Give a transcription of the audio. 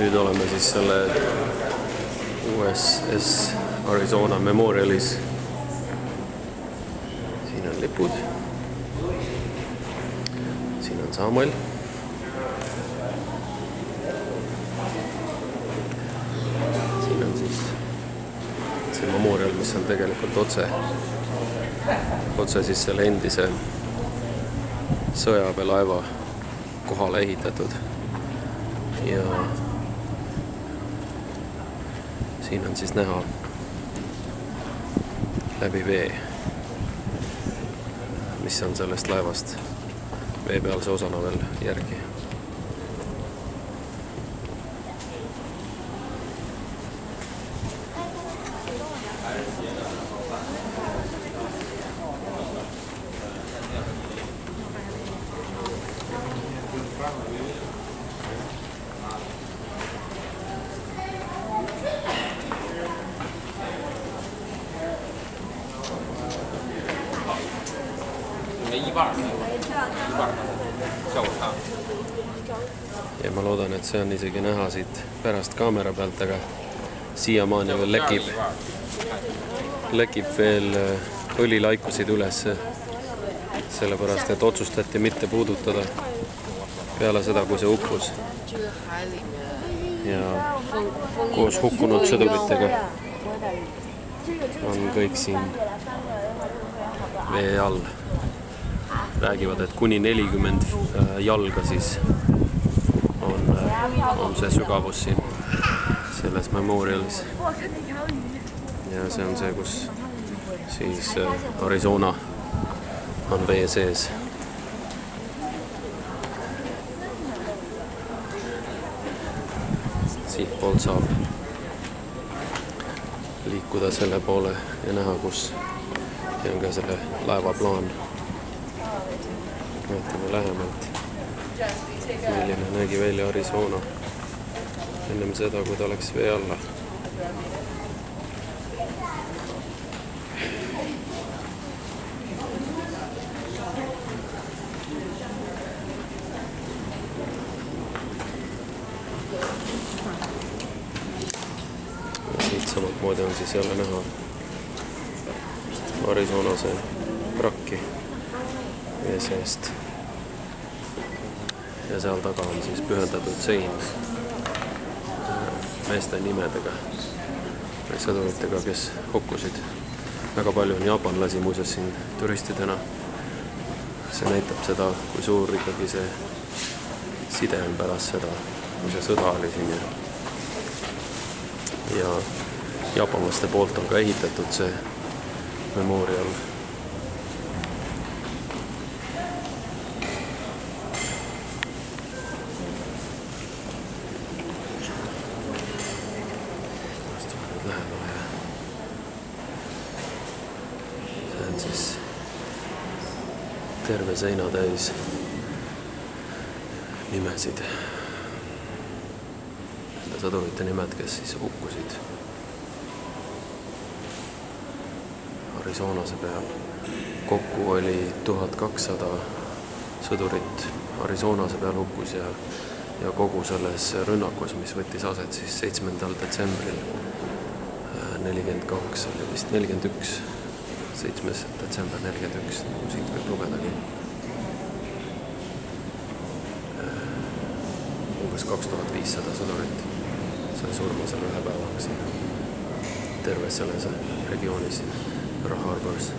Nüüd oleme siis selle USS Arizona Memorialis. Siin on lipud. Siin on Samuel. Siin on siis see memorial, mis on tegelikult otse siis selle endise sõjaväelaeva kohale ehitatud. Ja siin on siis näha läbi vee, mis on sellest laevast veepealse osana veel järgi. Ja ma loodan, et see on isegi näha siit pärast kaamera pealt, aga siiamaani veel lekib veel õlilaikusid üles, sellepärast et otsustati mitte puudutada peale seda, kui see hukkus. Ja koos hukkunud sõduritega on kõik siin vee all. Räägivad, et kuni 40 jalga siis on see sügavus siin selles memorialis. Ja see on see, kus siis Arizona on vee sees. Siit poolt saab liikuda selle poole ja näha, kus ja on ka selle laeva plaan. Vaatame lähemalt, milline nägi välja Arizona ennem seda, kui ta läks vee alla. Ja siit samalt moodi on siis jälle näha Arizona see vrakki vee seest. Ja seal taga on siis pühendatud sein meeste nimedega või sõduritega, kes hukkusid. Väga palju on jaapanlasi muuseas siin turistidena. See näitab seda, kui suur ikkagi see side on pärast seda, kui see sõda oli siin. Ja jaapanlaste poolt on ka ehitatud see memorial. See on siis terve seina täis nimesid. Sõdurite nimed, kes siis hukkusid Arizonase peal. Kokku oli 1200 sõdurit Arizonase peal hukkus ja kogu selles rünnakus, mis võttis aset siis 7. detsembril 42, oli vist 41, 7. detsember 41, nagu siit võib lugedagi. Umbes 2500 sõdurit sai surma selle ühe päevaga siin terves selles regioonis Pearl Harbors.